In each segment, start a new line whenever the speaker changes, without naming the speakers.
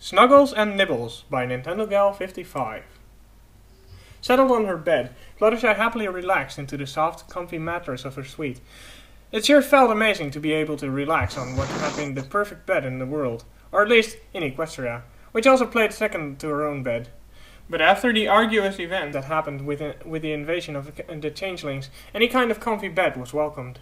Snuggles and Nibbles by Nintendo Gal 55. Settled on her bed, Fluttershy happily relaxed into the soft, comfy mattress of her suite. It sure felt amazing to be able to relax on what had been the perfect bed in the world, or at least in Equestria, which also played second to her own bed. But after the arduous event that happened with the invasion of the Changelings, any kind of comfy bed was welcomed.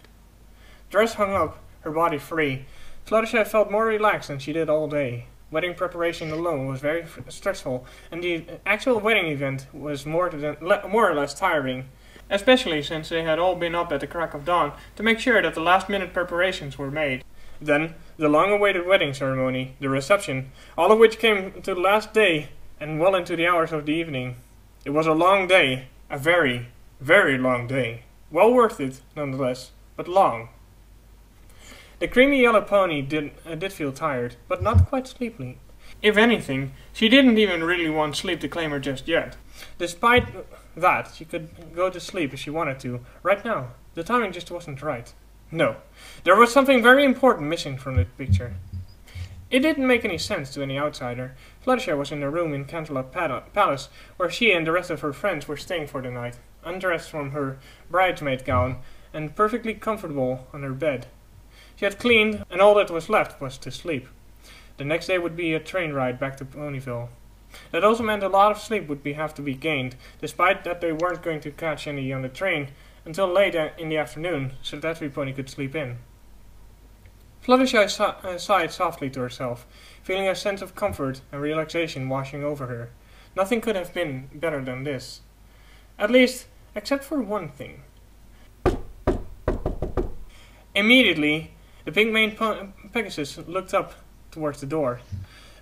Dress hung up, her body free, Fluttershy felt more relaxed than she did all day. Wedding preparation alone was very stressful, and the actual wedding event was more or less tiring, especially since they had all been up at the crack of dawn to make sure that the last-minute preparations were made. Then, the long-awaited wedding ceremony, the reception, all of which came to the last day and well into the hours of the evening. It was a long day, a very, very long day. Well worth it, nonetheless, but long. The creamy yellow pony did feel tired, but not quite sleepy. If anything, she didn't even really want sleep to claim her just yet. Despite that, she could go to sleep if she wanted to, right now. The timing just wasn't right. No, there was something very important missing from the picture. It didn't make any sense to any outsider. Fluttershy was in a room in Canterlot Palace, where she and the rest of her friends were staying for the night, undressed from her bridesmaid gown, and perfectly comfortable on her bed. She had cleaned, and all that was left was to sleep. The next day would be a train ride back to Ponyville. That also meant a lot of sleep would have to be gained, despite that they weren't going to catch any on the train until late in the afternoon, so that every pony could sleep in. Fluttershy sighed softly to herself, feeling a sense of comfort and relaxation washing over her. Nothing could have been better than this. At least, except for one thing. Immediately, the pink-maned Pegasus looked up towards the door.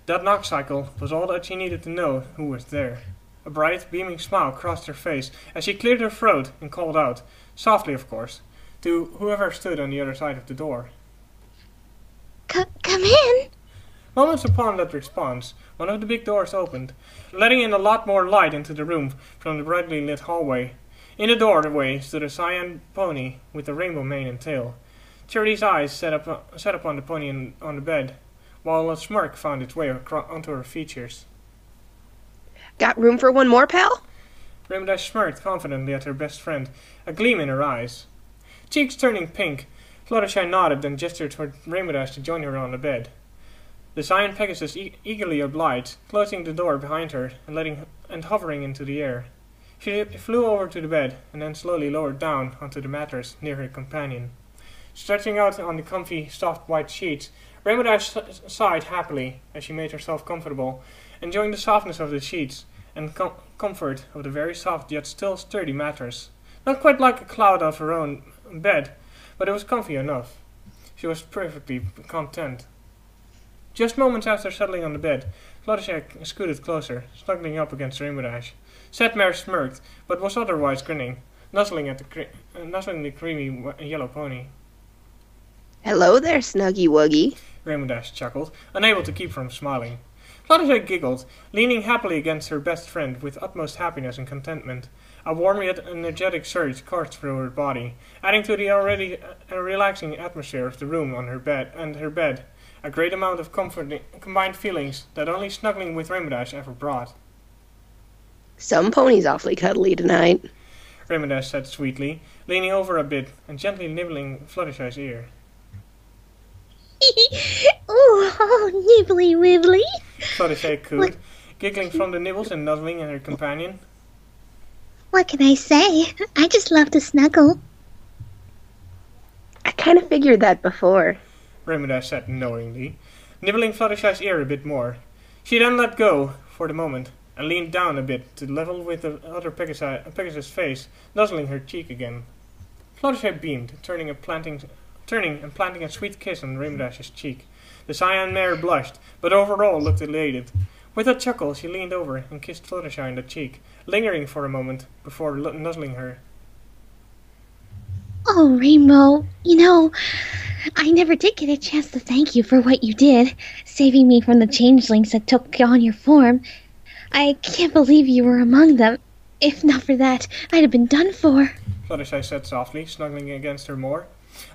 That knock cycle was all that she needed to know who was there. A bright, beaming smile crossed her face as she cleared her throat and called out, softly of course, to whoever stood on the other side of the door.
Come in!
Moments upon that response, one of the big doors opened, letting in a lot more light into the room from the brightly lit hallway. In the doorway stood a cyan pony with a rainbow mane and tail. Charity's eyes set upon the pony on the bed, while a smirk found its way onto her features.
Got room for one more, pal?
Rainbow Dash smirked confidently at her best friend, a gleam in her eyes. Cheeks turning pink, Fluttershy nodded and gestured toward Rainbow Dash to join her on the bed. The cyan Pegasus eagerly obliged, closing the door behind her and hovering into the air. She flew over to the bed and then slowly lowered down onto the mattress near her companion. Stretching out on the comfy, soft white sheets, Rainbow Dash sighed happily as she made herself comfortable, enjoying the softness of the sheets and comfort of the very soft yet still sturdy mattress. Not quite like a cloud of her own bed, but it was comfy enough. She was perfectly content. Just moments after settling on the bed, Fluttershy scooted closer, snuggling up against Rainbow Dash. Setmare smirked, but was otherwise grinning, nuzzling the creamy yellow pony.
Hello there, Snuggy Wuggy.
Rainbow Dash chuckled, unable to keep from smiling. Fluttershy giggled, leaning happily against her best friend with utmost happiness and contentment. A warm yet energetic surge coursed through her body, adding to the already relaxing atmosphere of the room on her bed, a great amount of combined feelings that only snuggling with Rainbow Dash ever brought.
Some ponies awfully cuddly tonight,
Rainbow Dash said sweetly, leaning over a bit and gently nibbling Fluttershy's ear.
Oh, nibbly wibbly,
Fluttershy cooed, giggling from the nibbles and nuzzling at her companion.
What can I say? I just love to snuggle.
I kind of figured that before,
Rainbow Dash said knowingly, nibbling Fluttershy's ear a bit more. She then let go for the moment and leaned down a bit to level with the other Pegasus' face, nuzzling her cheek again. Fluttershy beamed, turning and planting a sweet kiss on Rainbow Dash's cheek. The cyan mare blushed, but overall looked elated. With a chuckle, she leaned over and kissed Fluttershy on the cheek, lingering for a moment before nuzzling her.
Oh, Rainbow, I never did get a chance to thank you for what you did, saving me from the changelings that took on your form. I can't believe you were among them. If not for that, I'd have been done for.
Fluttershy said softly, snuggling against her more.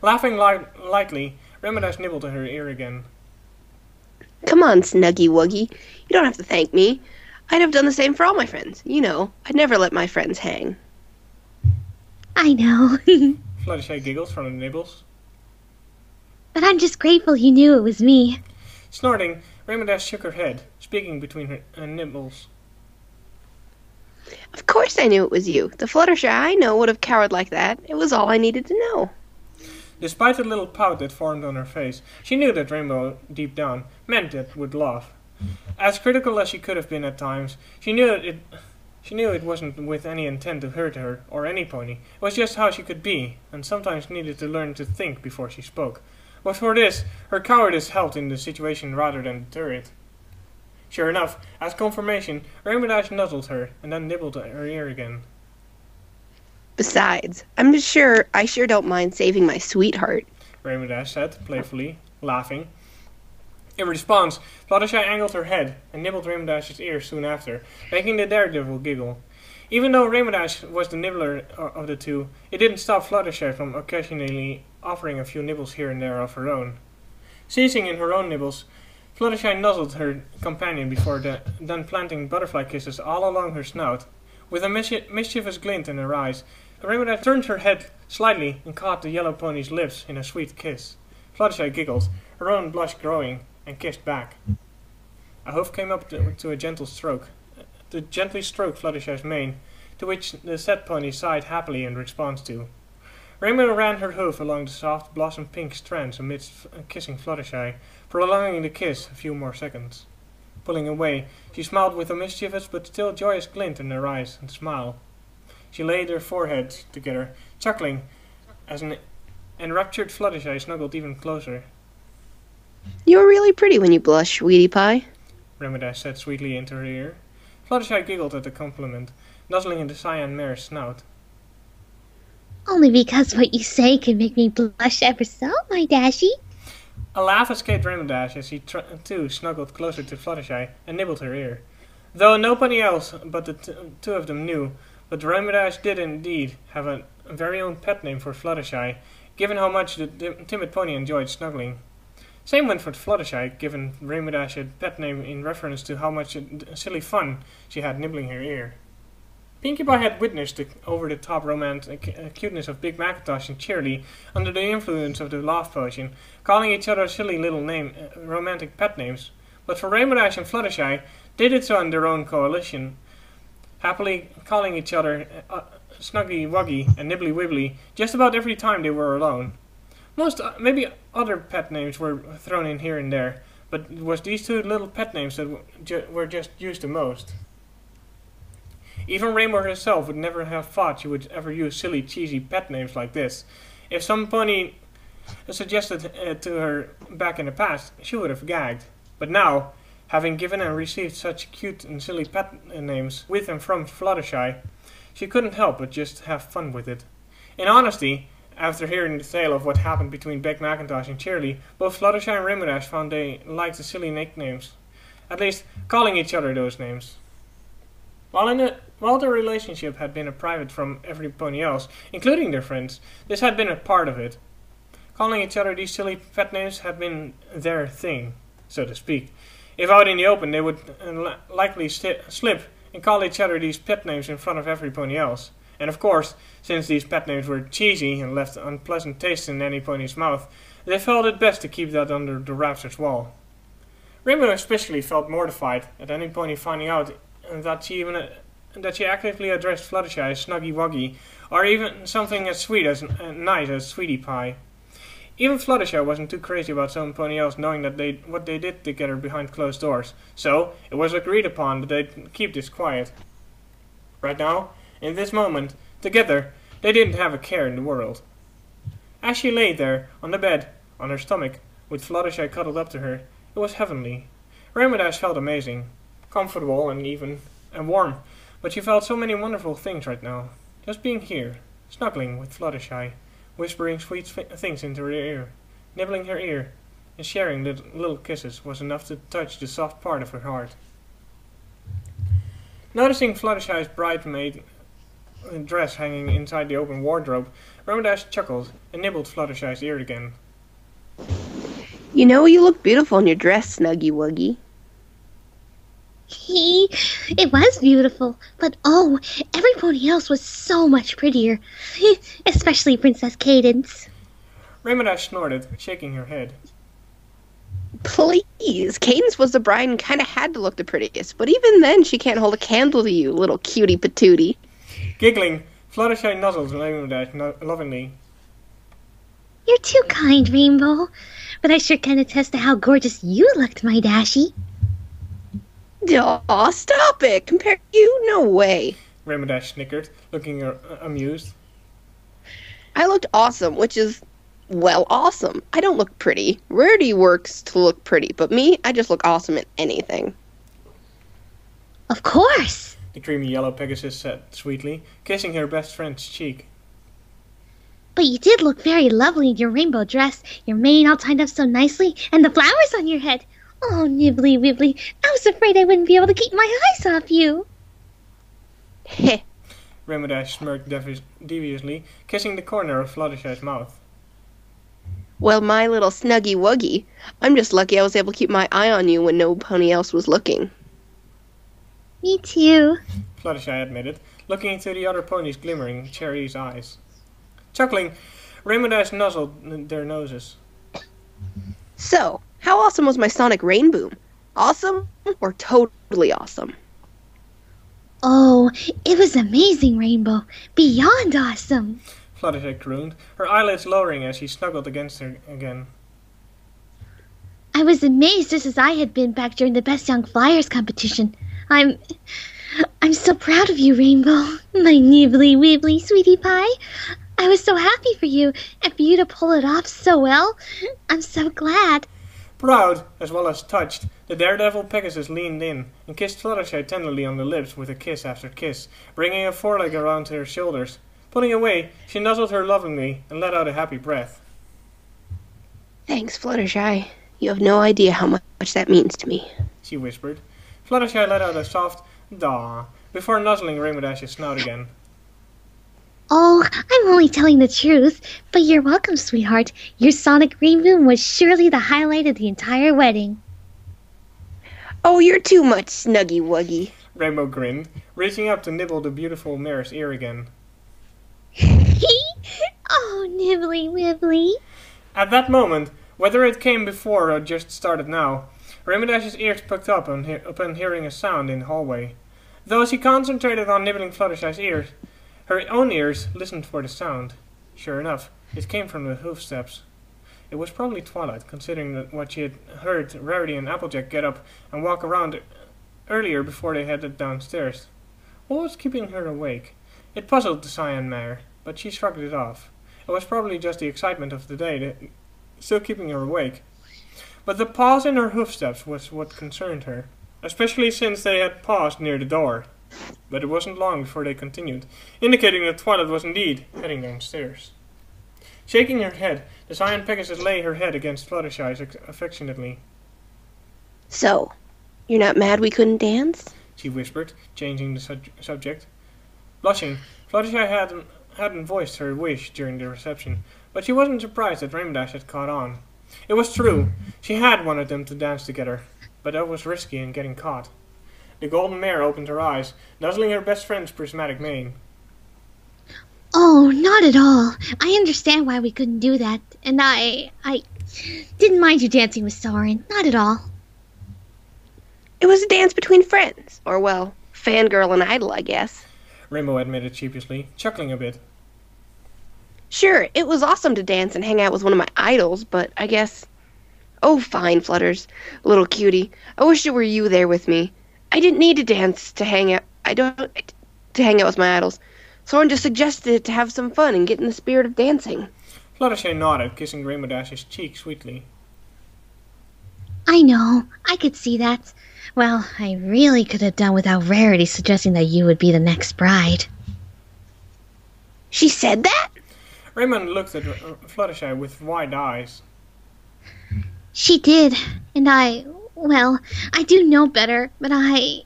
Laughing lightly, Rainbow Dash nibbled at her ear again.
Come on, Snuggy Wuggy. You don't have to thank me. I'd have done the same for all my friends. You know, I'd never let my friends hang.
I know.
Fluttershy giggles from the nibbles.
But I'm just grateful you knew it was me.
Snorting, Rainbow Dash shook her head, speaking between her nibbles.
Of course I knew it was you. The Fluttershy I know would have cowered like that. It was all I needed to know.
Despite the little pout that formed on her face, she knew that Rainbow, deep down, meant it would laugh. As critical as she could have been at times, she knew it wasn't with any intent to hurt her or any pony. It was just how she could be, and sometimes needed to learn to think before she spoke. But for this, her cowardice helped in the situation rather than deter it. Sure enough, as confirmation, Rainbow Dash nuzzled her and then nibbled her ear again.
Besides, I sure don't mind saving my sweetheart,
Rainbow Dash said, playfully, laughing. In response, Fluttershy angled her head and nibbled Rainbow Dash's ear soon after, making the daredevil giggle. Even though Rainbow Dash was the nibbler of the two, it didn't stop Fluttershy from occasionally offering a few nibbles here and there of her own. Seizing in her own nibbles, Fluttershy nuzzled her companion before then planting butterfly kisses all along her snout. With a mischievous glint in her eyes, Rainbow Dash turned her head slightly and caught the yellow pony's lips in a sweet kiss. Fluttershy giggled, her own blush growing, and kissed back. A hoof came up to a gentle stroke. To gently stroke Fluttershy's mane, to which the set pony sighed happily in response to. Rainbow ran her hoof along the soft blossom-pink strands amidst kissing Fluttershy, prolonging the kiss a few more seconds. Pulling away, she smiled with a mischievous but still joyous glint in her eyes and smile. She laid her foreheads together, chuckling, as an enraptured Fluttershy snuggled even closer.
You're really pretty when you blush, Sweetie Pie,
Rainbow Dash said sweetly into her ear. Fluttershy giggled at the compliment, nuzzling in the cyan mare's snout.
Only because what you say can make me blush ever so, my Dashie.
A laugh escaped Rainbow Dash as he too snuggled closer to Fluttershy and nibbled her ear. Though nobody else but the two of them knew, but Rainbow Dash did indeed have a very own pet name for Fluttershy, given how much the timid pony enjoyed snuggling. Same went for Fluttershy, given Rainbow Dash a pet name in reference to how much silly fun she had nibbling her ear. Pinkie Pie had witnessed the over-the-top romantic cuteness of Big Macintosh and Cheerly under the influence of the laugh potion, calling each other silly little romantic pet names. But for Rainbow Dash and Fluttershy, they did so in their own coalition, happily calling each other Snuggy Wuggy and Nibbly Wibbly just about every time they were alone. Maybe other pet names were thrown in here and there, but it was these two little pet names that were just used the most. Even Rainbow herself would never have thought she would ever use silly, cheesy pet names like this. If some pony suggested it to her back in the past, she would have gagged. But now, having given and received such cute and silly pet names with and from Fluttershy, she couldn't help but just have fun with it. In honesty, after hearing the tale of what happened between Big Macintosh and Cheerly, both Fluttershy and Rainbow Dash found they liked the silly nicknames. At least, calling each other those names. While their relationship had been a private from every pony else, including their friends, this had been a part of it. Calling each other these silly pet names had been their thing, so to speak. If out in the open, they would likely slip and call each other these pet names in front of every pony else. And of course, since these pet names were cheesy and left unpleasant taste in any pony's mouth, they felt it best to keep that under the raptor's wall. Rainbow especially felt mortified at any pony finding out that she actively addressed Fluttershy as Snuggy Wuggy, or even something as sweet as nice as Sweetie Pie. Even Fluttershy wasn't too crazy about some pony else knowing that what they did together behind closed doors, so it was agreed upon that they'd keep this quiet. Right now, in this moment, together, they didn't have a care in the world. As she lay there, on the bed, on her stomach, with Fluttershy cuddled up to her, it was heavenly. Rainbow Dash felt amazing, comfortable and warm, but she felt so many wonderful things right now. Just being here, snuggling with Fluttershy, whispering sweet things into her ear, nibbling her ear, and sharing little kisses was enough to touch the soft part of her heart. Noticing Fluttershy's bridesmaid dress hanging inside the open wardrobe, Rainbow Dash chuckled and nibbled Fluttershy's ear again.
You know, you look beautiful in your dress, Snuggy Wuggy.
It was beautiful, but oh, everybody else was so much prettier. Especially Princess Cadence.
Rainbow Dash snorted, shaking her head.
Please, Cadence was the bride and kind of had to look the prettiest, but even then she can't hold a candle to you, little cutie patootie.
Giggling, Fluttershy nuzzles Rainbow Dash lovingly.
You're too kind, Rainbow. But I sure can attest to how gorgeous you looked, my Dashie.
Aw, stop it! Compared to you? No way.
Rainbow Dash snickered, looking amused.
I looked awesome, which is, well, awesome. I don't look pretty. Rarity works to look pretty, but me, I just look awesome in anything.
Of course.
The creamy yellow Pegasus said sweetly, kissing her best friend's cheek.
But you did look very lovely in your rainbow dress, your mane all tied up so nicely, and the flowers on your head. Oh, Nibbly Wibbly, I was afraid I wouldn't be able to keep my eyes off you.
Heh.
Rainbow Dash smirked deviously, kissing the corner of Fluttershy's mouth.
Well, my little Snuggy Wuggy, I'm just lucky I was able to keep my eye on you when nobody else was looking.
Me too.
Fluttershy admitted, looking into the other pony's glimmering cherry's eyes. Chuckling, Rainbow Dash nuzzled their noses.
So, how awesome was my sonic rain boom? Awesome or totally awesome?
Oh, it was amazing, Rainbow. Beyond awesome.
Fluttershy crooned, her eyelids lowering as he snuggled against her again.
I was amazed just as I had been back during the Best Young Flyers competition. I'm so proud of you, Rainbow. My nibbly wibbly sweetie pie. I was so happy for you, and for you to pull it off so well. I'm so glad.
Proud, as well as touched, the daredevil Pegasus leaned in and kissed Fluttershy tenderly on the lips with a kiss after kiss, bringing a foreleg around her shoulders. Pulling away, she nuzzled her lovingly and let out a happy breath.
Thanks, Fluttershy. You have no idea how much that means to me,
she whispered. Fluttershy let out a soft daw before nuzzling Rainbow Dash's snout again.
Oh, I'm only telling the truth, but you're welcome, sweetheart. Your sonic rain boom was surely the highlight of the entire wedding.
Oh, you're too much, Snuggy Wuggy.
Rainbow grinned, reaching up to nibble the beautiful mare's ear again.
Oh, nibbly wibbly.
At that moment, whether it came before or just started now, Rainbow Dash's ears pricked up upon hearing a sound in the hallway. Though she concentrated on nibbling Fluttershy's ears, her own ears listened for the sound. Sure enough, it came from the hoofsteps. It was probably Twilight, considering what she had heard Rarity and Applejack get up and walk around earlier before they headed downstairs. What was keeping her awake? It puzzled the Cyan mare, but she shrugged it off. It was probably just the excitement of the day still keeping her awake. But the pause in her hoofsteps was what concerned her, especially since they had paused near the door. But it wasn't long before they continued, indicating that Twilight was indeed heading downstairs. Shaking her head, the Cyan Pegasus lay her head against Fluttershy's affectionately.
So, you're not mad we couldn't dance?
She whispered, changing the subject. Blushing, Fluttershy hadn't voiced her wish during the reception, but she wasn't surprised that Rainbow Dash had caught on. It was true, she had wanted them to dance together, but that was risky in getting caught. The golden mare opened her eyes, nuzzling her best friend's prismatic mane.
Oh, not at all. I understand why we couldn't do that, and I didn't mind you dancing with Souldin. Not at all.
It was a dance between friends, or, well, fangirl and idol, I guess.
Rainbow admitted sheepishly, chuckling a bit.
Sure, it was awesome to dance and hang out with one of my idols, but I guess... Oh, fine, Flutters, little cutie. I wish it were you there with me. I didn't need to dance to hang out. To hang out with my idols. Someone just suggested to have some fun and get in the spirit of dancing.
Fluttershy nodded, kissing Rainbow Dash's cheek sweetly.
I know. I could see that. Well, I really could have done without Rarity suggesting that you would be the next bride.
She said that?
Raymond looked at Fluttershy with wide eyes.
She did, and I do know better, but
Fluttershy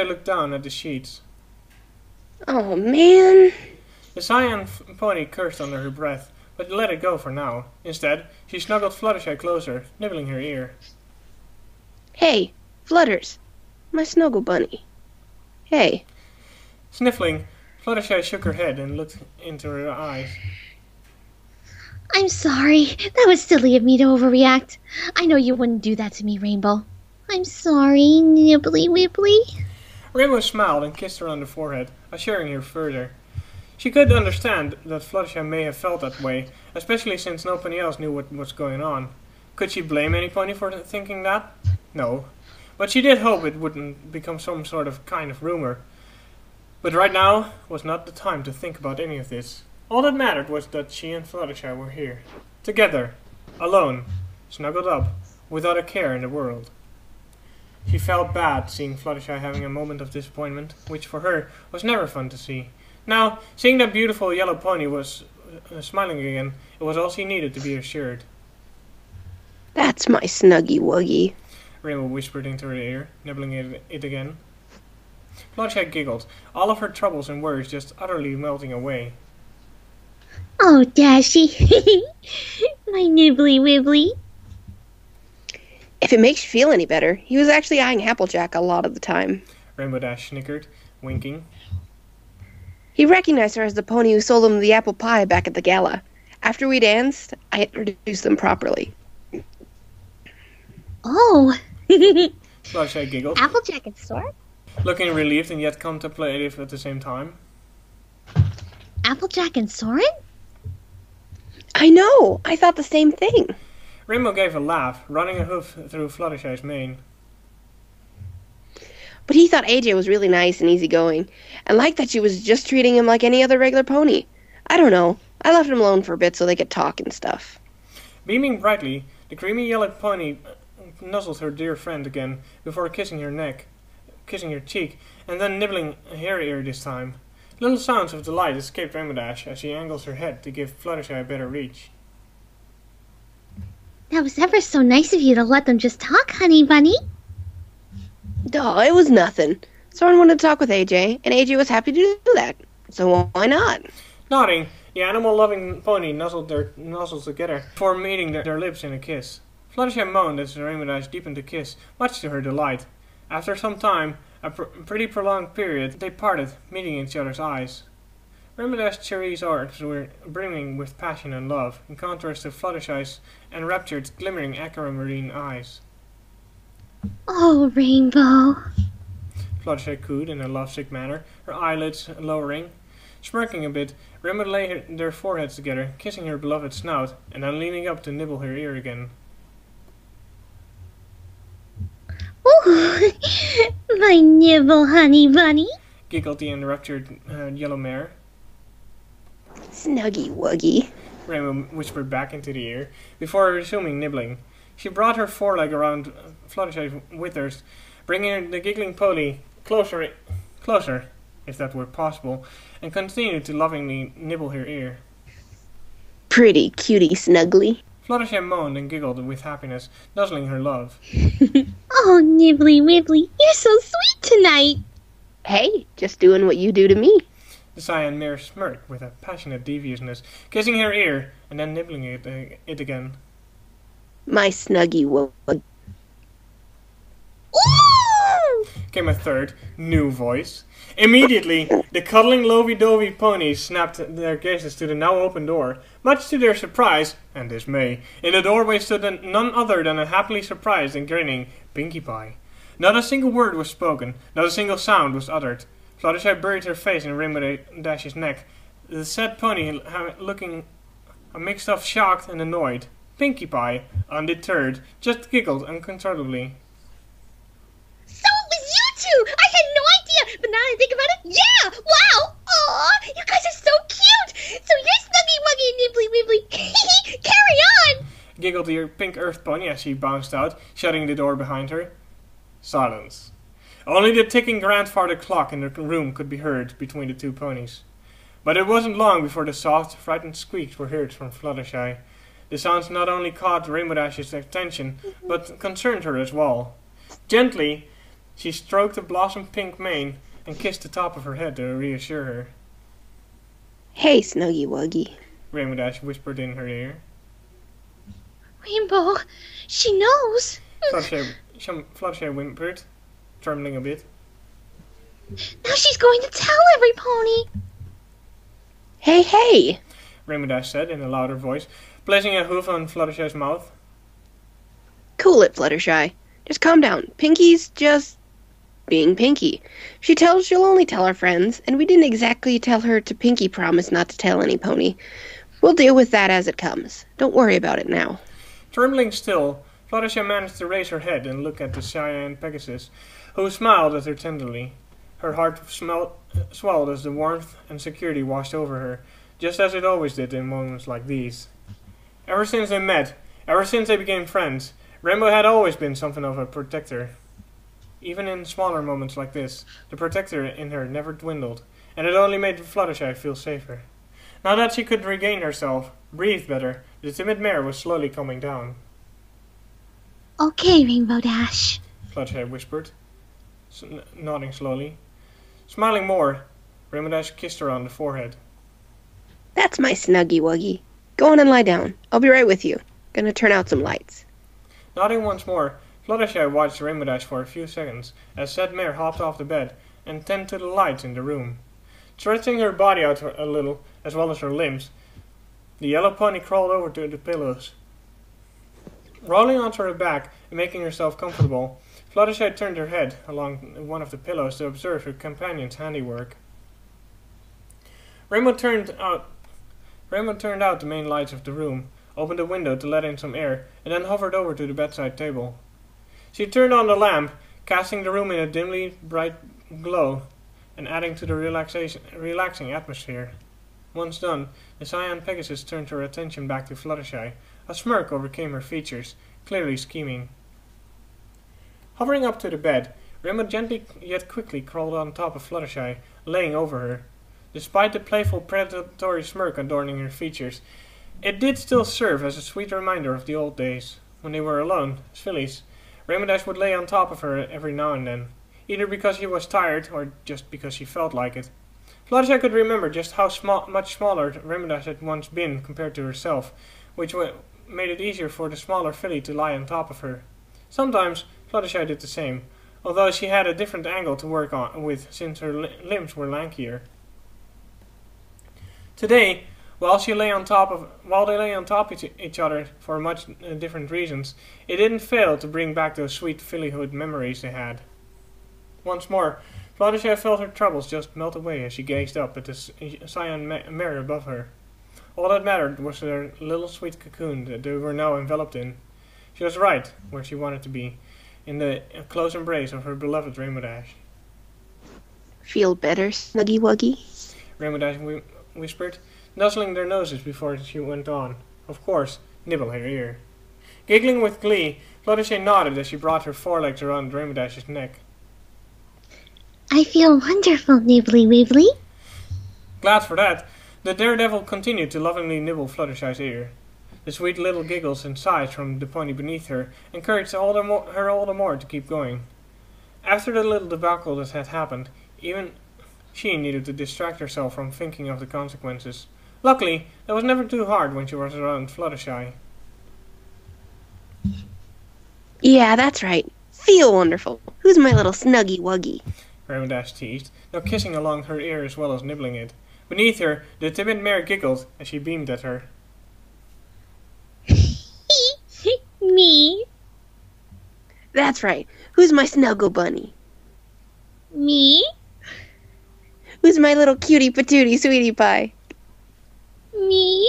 looked down at the sheets.
Oh, man.
The Cyan pony cursed under her breath, but let it go for now. Instead, she snuggled Fluttershy closer, nibbling her ear.
Hey, Flutters, my snuggle bunny. Hey.
Sniffling, Fluttershy shook her head and looked into her eyes.
I'm sorry. That was silly of me to overreact. I know you wouldn't do that to me, Rainbow. I'm sorry, Nibbly Wibbly.
Rainbow smiled and kissed her on the forehead, assuring her further. She could understand that Fluttershy may have felt that way, especially since nobody else knew what was going on. Could she blame any pony for thinking that? No. But she did hope it wouldn't become some sort of kind of rumor. But right now was not the time to think about any of this. All that mattered was that she and Fluttershy were here. Together. Alone. Snuggled up. Without a care in the world. She felt bad seeing Fluttershy having a moment of disappointment, which for her was never fun to see. Now, seeing that beautiful yellow pony was smiling again, it was all she needed to be assured.
That's my Snuggy Wuggy.
Rainbow whispered into her ear, nibbling it again. Fluttershy giggled, all of her troubles and worries just utterly melting away.
Oh, Dashy. My Nibbly Wibbly.
If it makes you feel any better, he was actually eyeing Applejack a lot of the time.
Rainbow Dash snickered, winking.
He recognized her as the pony who sold him the apple pie back at the gala. After we danced, I introduced them properly.
Oh.
Fluttershy giggled,
Applejack and Sword?
looking relieved and yet contemplative at the same time.
Applejack and Soren?
I know! I thought the same thing.
Rainbow gave a laugh, running a hoof through Fluttershy's mane.
But he thought AJ was really nice and easygoing, and liked that she was just treating him like any other regular pony. I don't know. I left him alone for a bit so they could talk and stuff.
Beaming brightly, the creamy yellow pony nuzzled her dear friend again before kissing her cheek, and then nibbling her ear this time. Little sounds of delight escaped Rainbow Dash as she angles her head to give Fluttershy a better reach.
That was ever so nice of you to let them just talk, honey bunny.
Duh, it was nothing. Soren wanted to talk with AJ, and AJ was happy to do that. So why not?
Nodding, the animal-loving pony nuzzled their nozzles together before meeting their lips in a kiss. Fluttershy moaned as Rainbow Dash deepened the kiss, much to her delight. After some time, a pretty prolonged period, they parted, meeting each other's eyes. Rainbow Dash's cherries arms were brimming with passion and love, in contrast to Fluttershy's enraptured, glimmering aquamarine eyes.
Oh, Rainbow.
Fluttershy cooed in a lovesick manner, her eyelids lowering. Smirking a bit, Rainbow lay their foreheads together, kissing her beloved snout, and then leaning up to nibble her ear again.
Ooh, my nibble, honey bunny.
Giggled the enraptured yellow mare.
Snuggy Wuggy.
Rainbow whispered back into the ear, before resuming nibbling. She brought her foreleg around Fluttershy's withers, bringing the giggling pony closer, if that were possible, and continued to lovingly nibble her ear.
Pretty cutie Snuggly.
Fluttershy moaned and giggled with happiness, nuzzling her love.
Oh, Nibbly Wibbly, you're so sweet tonight.
Hey, just doing what you do to me.
The cyan mare smirked with a passionate deviousness, kissing her ear and then nibbling it again.
My Snuggy Wuggy.
Ooh!
Came a third, new voice. Immediately, the cuddling lovey-dovey ponies snapped their gazes to the now open door. Much to their surprise and dismay, in the doorway stood none other than a happily surprised and grinning Pinkie Pie. Not a single word was spoken, not a single sound was uttered. Fluttershy buried her face in Rainbow Dash's neck, the sad pony looking a mix of shocked and annoyed. Pinkie Pie, undeterred, just giggled uncontrollably.
So it was you two! I had no idea, but now that I think about it, yeah! Wow! Aw, you guys are so cute! So you're Snuggy Wuggy and Nibbly Wibbly. Carry on!
Giggled the pink earth pony as she bounced out, shutting the door behind her. Silence. Only the ticking grandfather clock in the room could be heard between the two ponies. But it wasn't long before the soft, frightened squeaks were heard from Fluttershy. The sounds not only caught Rainbow Dash's attention, but concerned her as well. Gently, she stroked the blossom-pink mane and kissed the top of her head to reassure her.
Hey, Snuggy Wuggy.
Rainbow Dash whispered in her ear.
Rainbow, she knows.
Fluttershy whimpered, trembling a bit.
Now she's going to tell every pony.
Hey, hey!
Rainbow Dash said in a louder voice, placing a hoof on Fluttershy's mouth.
Cool it, Fluttershy. Just calm down. Pinkie's just being Pinkie. She'll only tell our friends, and we didn't exactly tell her to Pinkie promise not to tell any pony. We'll deal with that as it comes. Don't worry about it now.
Trembling still, Fluttershy managed to raise her head and look at the cyan Pegasus, who smiled at her tenderly. Her heart swelled as the warmth and security washed over her, just as it always did in moments like these. Ever since they met, ever since they became friends, Rainbow had always been something of a protector. Even in smaller moments like this, the protector in her never dwindled, and it only made Fluttershy feel safer. Now that she could regain herself, breathe better, the timid mare was slowly calming down.
Okay, Rainbow Dash,
Fluttershy whispered, nodding slowly. Smiling more, Rainbow Dash kissed her on the forehead.
That's my Snuggy Wuggy. Go on and lie down. I'll be right with you. Gonna turn out some lights.
Nodding once more, Fluttershy watched Rainbow Dash for a few seconds as said mare hopped off the bed and tended to the lights in the room. Stretching her body out a little, as well as her limbs, the yellow pony crawled over to the pillows. Rolling onto her back and making herself comfortable, Fluttershy turned her head along one of the pillows to observe her companion's handiwork. Rainbow turned out the main lights of the room, opened a window to let in some air, and then hovered over to the bedside table. She turned on the lamp, casting the room in a dimly bright glow and adding to the relaxing atmosphere. Once done, the cyan Pegasus turned her attention back to Fluttershy. A smirk overcame her features, clearly scheming. Hovering up to the bed, Rainbow gently yet quickly crawled on top of Fluttershy, laying over her. Despite the playful predatory smirk adorning her features, it did still serve as a sweet reminder of the old days. When they were alone, as fillies, Rainbow Dash would lay on top of her every now and then, either because she was tired or just because she felt like it. Fluttershy could remember just how much smaller Rainbow Dash had once been compared to herself, which made it easier for the smaller filly to lie on top of her. Sometimes Fluttershy did the same, although she had a different angle to work with since her limbs were lankier. Today, while they lay on top of each other for much different reasons, it didn't fail to bring back those sweet fillyhood memories they had. Once more, Fluttershy felt her troubles just melt away as she gazed up at the cyan mare above her. All that mattered was their little sweet cocoon that they were now enveloped in. She was right where she wanted to be, in the close embrace of her beloved Rainbow Dash.
Feel better, Snuggy Wuggy?
Rainbow Dash whispered, nuzzling their noses before she went on. Of course, nibble her ear. Giggling with glee, Fluttershy nodded as she brought her forelegs around Rainbow Dash's neck.
I feel wonderful, Nibbly Wibbly.
Glad for that, the daredevil continued to lovingly nibble Fluttershy's ear. The sweet little giggles and sighs from the pony beneath her encouraged her all the more to keep going. After the little debacle that had happened, even she needed to distract herself from thinking of the consequences. Luckily, that was never too hard when she was around Fluttershy.
Yeah, that's right. Feel wonderful. Who's my little Snuggy Wuggy?
Rainbow Dash teased, now kissing along her ear as well as nibbling it. Beneath her, the timid mare giggled as she beamed at her.
Me.
That's right. Who's my Snuggle Bunny?
Me.
Who's my little cutie patootie sweetie pie?
Me.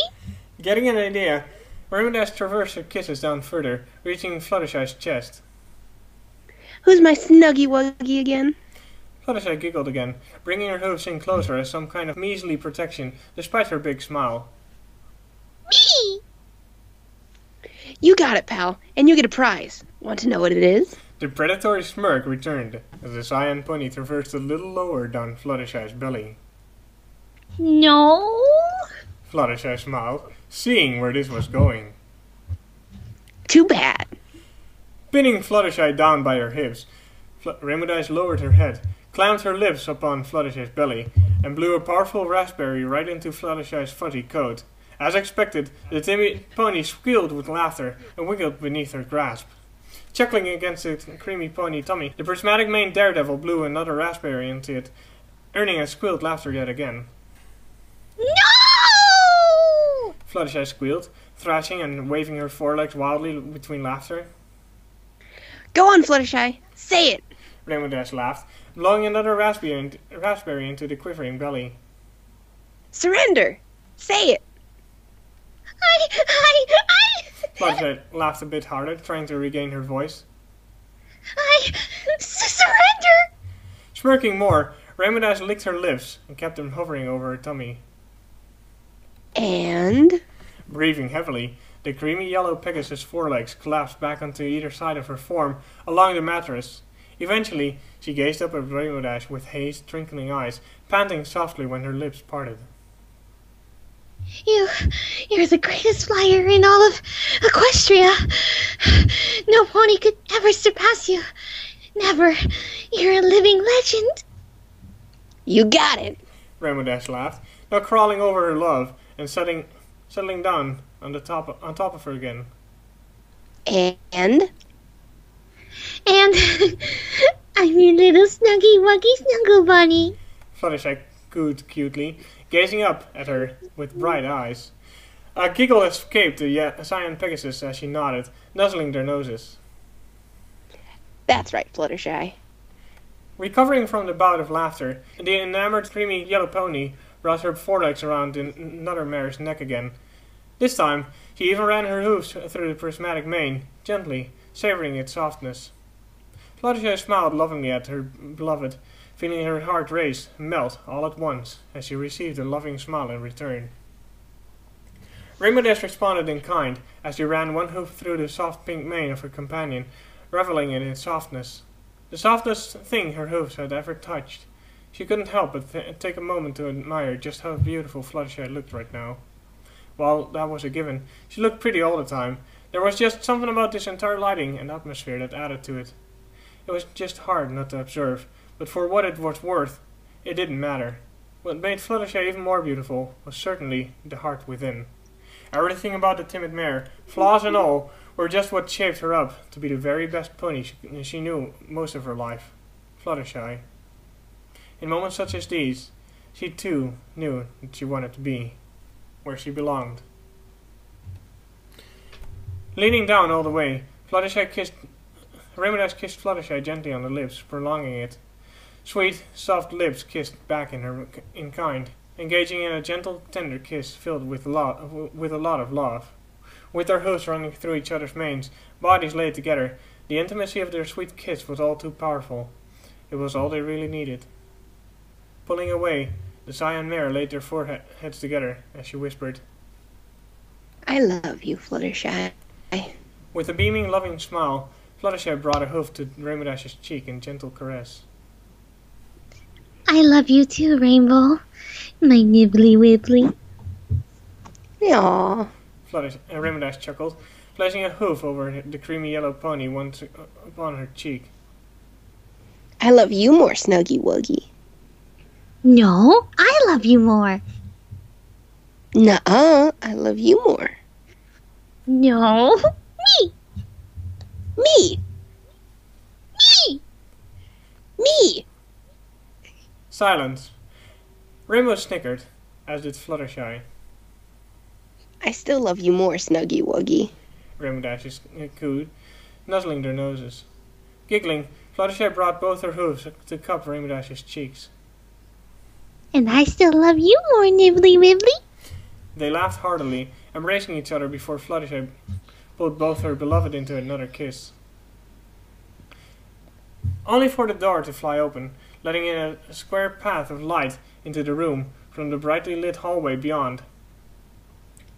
Getting an idea, Rainbow Dash traversed her kisses down further, reaching Fluttershy's chest.
Who's my Snuggy Wuggy again?
Fluttershy giggled again, bringing her hooves in closer as some kind of measly protection, despite her big smile.
Me.
You got it, pal, and you get a prize. Want to know what it is?
The predatory smirk returned as the cyan pony traversed a little lower down Fluttershy's belly.
No.
Fluttershy smiled, seeing where this was going.
Too bad.
Pinning Fluttershy down by her hips, Rainbow Dash lowered her head, clamped her lips upon Fluttershy's belly, and blew a powerful raspberry right into Fluttershy's fuzzy coat. As expected, the timid pony squealed with laughter and wiggled beneath her grasp. Chuckling against the creamy pony tummy, the prismatic maned daredevil blew another raspberry into it, earning a squealed laughter yet again.
No!
Fluttershy squealed, thrashing and waving her forelegs wildly between laughter.
Go on, Fluttershy. Say it.
Rainbow Dash laughed, blowing another raspberry into the quivering belly.
Surrender. Say it.
I
Fluttershy laughed a bit harder, trying to regain her voice.
surrender!
Smirking more, Rainbow Dash licked her lips and kept them hovering over her tummy.
And?
Breathing heavily, the creamy yellow Pegasus forelegs collapsed back onto either side of her form along the mattress. Eventually, she gazed up at Rainbow Dash with hazed, twinkling eyes, panting softly when her lips parted.
You're the greatest flyer in all of Equestria. No pony could ever surpass you. Never. You're a living legend.
You got it.
Rainbow Dash laughed, now crawling over her love and settling down on top of her again.
And?
And I'm your little snuggy wuggy snuggle bunny.
Fluttershy cooed cutely, gazing up at her with bright eyes. A giggle escaped the cyan Pegasus as she nodded, nuzzling their noses.
That's right, Fluttershy.
Recovering from the bout of laughter, the enamored creamy yellow pony brought her forelegs around another mare's neck again. This time, she even ran her hooves through the prismatic mane, gently, savoring its softness. Fluttershy smiled lovingly at her beloved, feeling her heart race and melt all at once as she received a loving smile in return. Rainbow Dash responded in kind as she ran one hoof through the soft pink mane of her companion, reveling in its softness. The softest thing her hoofs had ever touched. She couldn't help but take a moment to admire just how beautiful Fluttershy looked right now. While that was a given, she looked pretty all the time. There was just something about this entire lighting and atmosphere that added to it. It was just hard not to observe, but for what it was worth, it didn't matter. What made Fluttershy even more beautiful was certainly the heart within. Everything about the timid mare, flaws and all, were just what shaped her up to be the very best pony she knew most of her life, Fluttershy. In moments such as these, she too knew that she wanted to be where she belonged. Leaning down all the way, Rainbow Dash kissed Fluttershy gently on the lips, prolonging it. Sweet, soft lips kissed back in kind, engaging in a gentle, tender kiss filled with a lot of love. With their hoofs running through each other's manes, bodies laid together, the intimacy of their sweet kiss was all too powerful. It was all they really needed. Pulling away, the cyan mare laid their foreheads together as she whispered,
I love you, Fluttershy.
With a beaming, loving smile, Fluttershy brought a hoof to Rainbow Dash's cheek in gentle caress.
I love you too, Rainbow. My nibbly wibbly.
Aww.
Rainbow Dash chuckled, placing a hoof over the creamy yellow pony once upon her cheek.
I love you more, Snuggy Wuggy.
No, I love you more.
Nuh-uh, I love you more.
No, me.
Me.
Me.
Me.
Silence. Rainbow snickered, as did Fluttershy.
I still love you more, Snuggy Wuggy.
Rainbow Dash cooed, nuzzling their noses. Giggling, Fluttershy brought both her hooves to cup Rainbow Dash's cheeks.
And I still love you more, nibbly wibbly.
They laughed heartily, embracing each other before Fluttershy pulled both her beloved into another kiss. Only for the door to fly open, letting in a square path of light into the room from the brightly lit hallway beyond.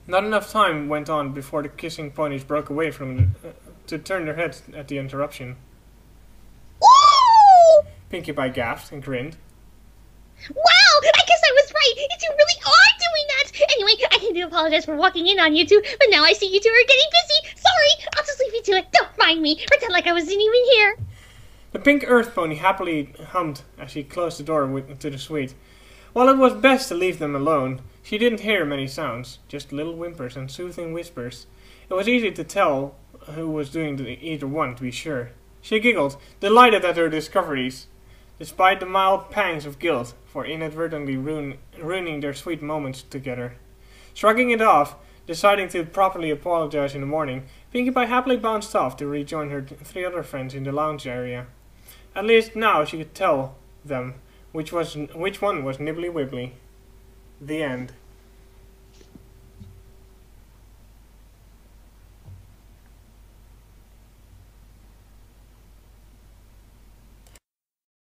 Not enough time went on before the kissing ponies broke away to turn their heads at the interruption.
Woo!
Pinkie Pie gasped and grinned.
Wow! I guess I was right! You really are doing that! Anyway, I do apologize for walking in on you two, but now I see you two are getting busy! Sorry! I'll just leave you to it. Don't mind me. Pretend like I wasn't even here.
The pink earth pony happily hummed as she closed the door to the suite. While it was best to leave them alone, she didn't hear many sounds, just little whimpers and soothing whispers. It was easy to tell who was doing either one, to be sure. She giggled, delighted at her discoveries, despite the mild pangs of guilt for inadvertently ruining their sweet moments together. Shrugging it off, deciding to properly apologize in the morning, Pinkie Pie happily bounced off to rejoin her 3 other friends in the lounge area. At least now she could tell them which one was Nibbly Wibbly. The end.